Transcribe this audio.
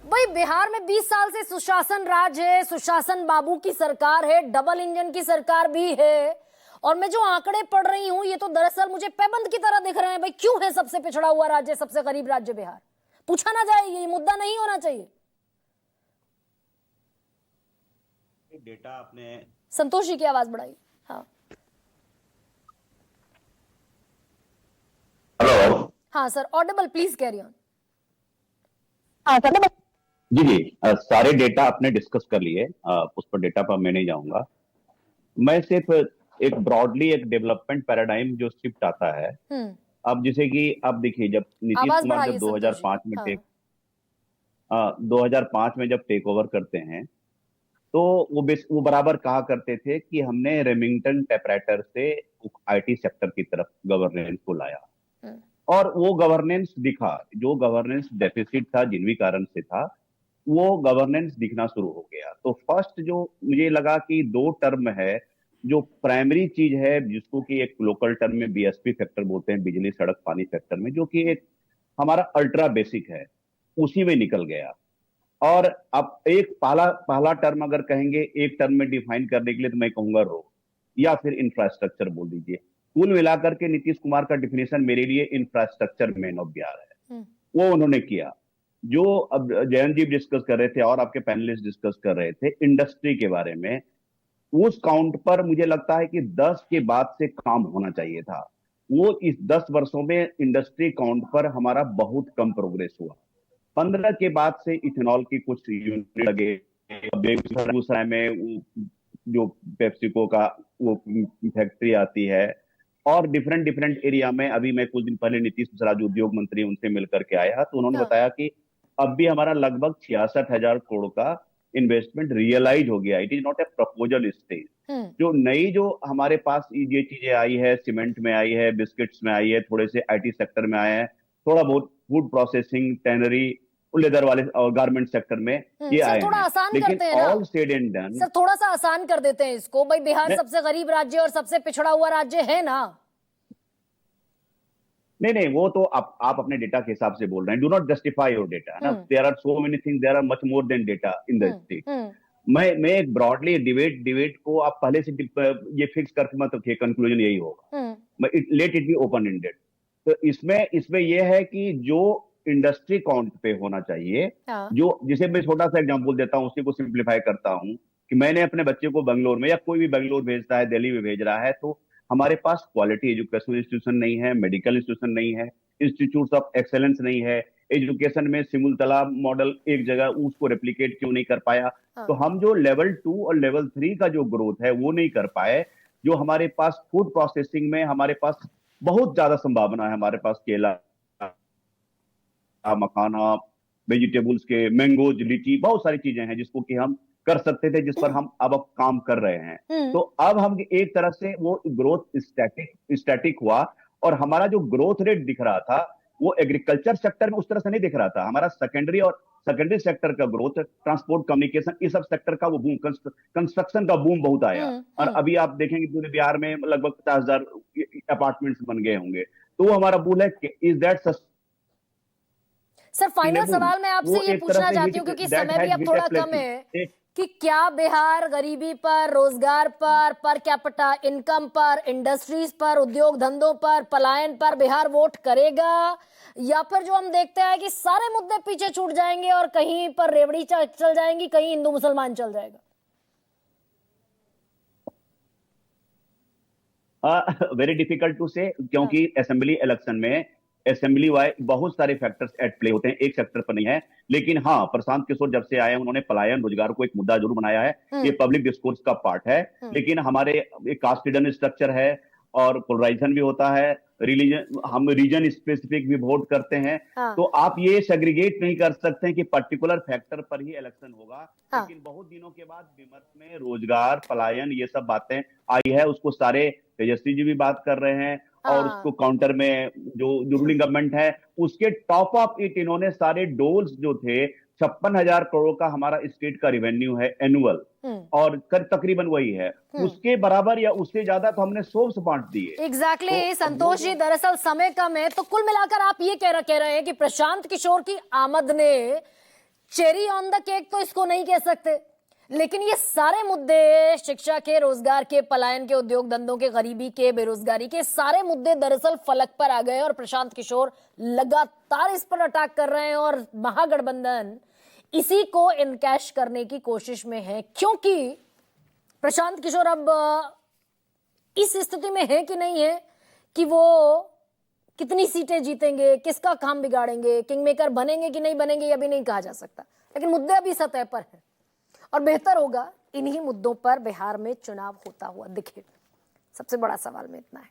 भाई बिहार में 20 साल से सुशासन राज है, सुशासन बाबू की सरकार है, डबल इंजन की सरकार भी है। और मैं जो आंकड़े पढ़ रही हूं ये तो दरअसल मुझे पैबंद की तरह दिख रहे हैं। भाई क्यों है सबसे पिछड़ा हुआ राज्य, सबसे गरीब राज्य बिहार? पूछा ना जाए, ये मुद्दा नहीं होना चाहिए। डेटा आपने संतोष जी की आवाज बढ़ाई। हाँ हेलो। हाँ sir, audible, please carry on. जी जी, सारे डेटा आपने डिस्कस कर लिए। उस पर डेटा पर मैं नहीं जाऊंगा। मैं सिर्फ एक ब्रॉडली एक डेवलपमेंट पैराडाइम जो शिफ्ट आता है। अब जैसे कि आप देखिए, जब नीतीश आवाज कुमार बढ़ाइए जब संतोष जी। 2005 में हाँ 2005 में जब टेक ओवर करते हैं, तो वो बराबर कहा करते थे कि हमने रेमिंगटन टाइपराइटर से आईटी सेक्टर की तरफ गवर्नेंस को लाया। और वो गवर्नेंस दिखा, जो गवर्नेंस डेफिसिट था जिन भी कारण से था, वो गवर्नेंस दिखना शुरू हो गया। तो फर्स्ट जो मुझे लगा कि दो टर्म है, जो प्राइमरी चीज है, जिसको कि एक लोकल टर्म में बीएसपी फैक्टर बोलते हैं, बिजली सड़क पानी फैक्टर में, जो कि एक हमारा अल्ट्रा बेसिक है, उसी में निकल गया। और अब एक पहला पहला टर्म अगर कहेंगे एक टर्म में डिफाइन करने के लिए, तो मैं कहूंगा रोड या फिर इंफ्रास्ट्रक्चर बोल दीजिए। कुल मिलाकर के नीतीश कुमार का डिफिनेशन मेरे लिए इंफ्रास्ट्रक्चर मैन ऑफ बिहार है। वो उन्होंने किया। जो अब जयंत जी डिस्कस कर रहे थे और आपके पैनलिस्ट डिस्कस कर रहे थे इंडस्ट्री के बारे में, उस काउंट पर मुझे लगता है कि 10 के बाद से काम होना चाहिए था। वो इस 10 वर्षों में इंडस्ट्री काउंट पर हमारा बहुत कम प्रोग्रेस हुआ। 15 के बाद से इथेनॉल की कुछ यूनिट लगे। बेगूसराय में जो पेप्सिको का वो फैक्ट्री आती है, और डिफरेंट डिफरेंट एरिया में। अभी मैं कुछ दिन पहले नीतीश मिश्रा जो उद्योग मंत्री, उनसे मिलकर के आया, तो उन्होंने बताया कि अब भी हमारा लगभग 66,000 करोड़ का इन्वेस्टमेंट रियलाइज हो गया। It is not a proposal stage. जो नई जो हमारे पास ये चीजें आई है, सीमेंट में आई है, बिस्किट्स में आई है, थोड़े से आईटी सेक्टर में आए हैं, थोड़ा बहुत फूड प्रोसेसिंग, टैनरी, लेदर वाले और गारमेंट सेक्टर में ये सर आए थोड़ा हैं। आसान लेकिन करते हैं ना all said and done, sir, थोड़ा सा आसान कर देते हैं इसको। भाई बिहार सबसे गरीब राज्य और सबसे पिछड़ा हुआ राज्य है ना। नहीं नहीं, वो तो आप अपने डेटा के हिसाब से बोल रहे हैं। Do not justify your data ना। There are so many things, there are much more than data in the state. मैं एक ब्रॉडली डिबेट को आप पहले से ये फिक्स करके मत रखिए, कंक्लूजन यही होगा। मैं let it be open ended. तो इसमें ये है कि जो इंडस्ट्री काउंट पे होना चाहिए, जो जिसे मैं छोटा सा एग्जांपल देता हूं, उसी को सिंप्लीफाई करता हूं कि मैंने अपने बच्चे को बेंगलोर में, या कोई भी बेंगलोर भेजता है, दिल्ली में भेज रहा है, तो हमारे पास क्वालिटी एजुकेशन इंस्टीट्यूशन नहीं है, मेडिकल इंस्टीट्यूशन नहीं है, इंस्टीट्यूट ऑफ एक्सेलेंस नहीं है। एजुकेशन में सिमुलतला मॉडल एक जगह उसको रेप्लिकेट क्यों नहीं कर पाया? तो हम जो लेवल 2 और लेवल 3 का जो ग्रोथ है वो नहीं कर पाए। जो हमारे पास फूड प्रोसेसिंग में हमारे पास बहुत ज्यादा संभावना है। हमारे पास केला, मखाना, वेजिटेबल्स के, मैंगोज, लीची, बहुत सारी चीजें हैं जिसको कि हम कर सकते थे, जिस पर हम अब काम कर रहे हैं। तो अब हम एक तरह से वो ग्रोथ स्टैटिक हुआ, और हमारा जो ग्रोथ रेट दिख रहा था वो एग्रीकल्चर सेक्टर में उस तरह से नहीं दिख रहा था। हमारा सेकेंडरी सेक्टर का ग्रोथ, ट्रांसपोर्ट, कम्युनिकेशन, इस सब सेक्टर का वो बूम, कंस्ट्रक्शन का बूम बहुत आया। और अभी आप देखेंगे पूरे बिहार में लगभग 50,000 अपार्टमेंट्स बन गए होंगे। तो वो हमारा बूल है। इज दैट सर फाइनल सवाल मैं आपसे ये पूछना चाहती हूँ, क्योंकि समय भी अब थोड़ा कम है, कि क्या बिहार गरीबी पर, रोजगार पर कैपिटा इनकम पर, इंडस्ट्रीज पर, उद्योग धंधों पर, पलायन पर बिहार वोट करेगा, या फिर जो हम देखते हैं कि सारे मुद्दे पीछे छूट जाएंगे और कहीं पर रेवड़ी चल जाएंगी, कहीं हिंदू मुसलमान चल जाएगा? वेरी डिफिकल्ट टू से, क्योंकि असेंबली इलेक्शन में असेंबली वाइज बहुत सारे फैक्टर्स एट प्ले होते हैं, एक सेक्टर पर नहीं है। लेकिन हाँ, प्रशांत किशोर जब से आए उन्होंने पलायन, रोजगार को एक मुद्दा जरूर बनाया है। ये पब्लिक डिस्कोर्स का पार्ट है। लेकिन हमारे एक कास्ट हिडन स्ट्रक्चर है, और पोलराइजेशन भी होता है, रिलीजन, हम रीजन स्पेसिफिक भी वोट करते हैं। तो आप ये सेग्रीगेट नहीं कर सकते हैं कि पर्टिकुलर फैक्टर पर ही इलेक्शन होगा। लेकिन बहुत दिनों के बाद विमर्श में रोजगार, पलायन, ये सब बातें आई है, उसको सारे तेजस्वी जी भी बात कर रहे हैं, और उसको काउंटर में जो रूलिंग गवर्नमेंट है उसके टॉप ऑफ इट इन्होंने सारे डोल्स जो थे, 56,000 करोड़ का हमारा स्टेट का रेवेन्यू है एनुअल, और तकरीबन वही है, उसके बराबर या उससे ज्यादा तो हमने सोर्स बांट दिए। एग्जैक्टली संतोष जी, दरअसल समय कम है, तो कुल मिलाकर आप ये कह रहे हैं कि प्रशांत किशोर की आमद ने चेरी ऑन द केक तो इसको नहीं कह सकते, लेकिन ये सारे मुद्दे शिक्षा के, रोजगार के, पलायन के, उद्योग धंधों के, गरीबी के, बेरोजगारी के सारे मुद्दे दरअसल फलक पर आ गए और प्रशांत किशोर लगातार इस पर अटैक कर रहे हैं और महागठबंधन इसी को इनकैश करने की कोशिश में है, क्योंकि प्रशांत किशोर अब इस स्थिति में है कि नहीं है कि वो कितनी सीटें जीतेंगे, किसका काम बिगाड़ेंगे, किंग मेकर बनेंगे कि नहीं बनेंगे, ये अभी नहीं कहा जा सकता, लेकिन मुद्दे अभी सतह पर हैं और बेहतर होगा इन्हीं मुद्दों पर बिहार में चुनाव होता हुआ दिखे। सबसे बड़ा सवाल में इतना है।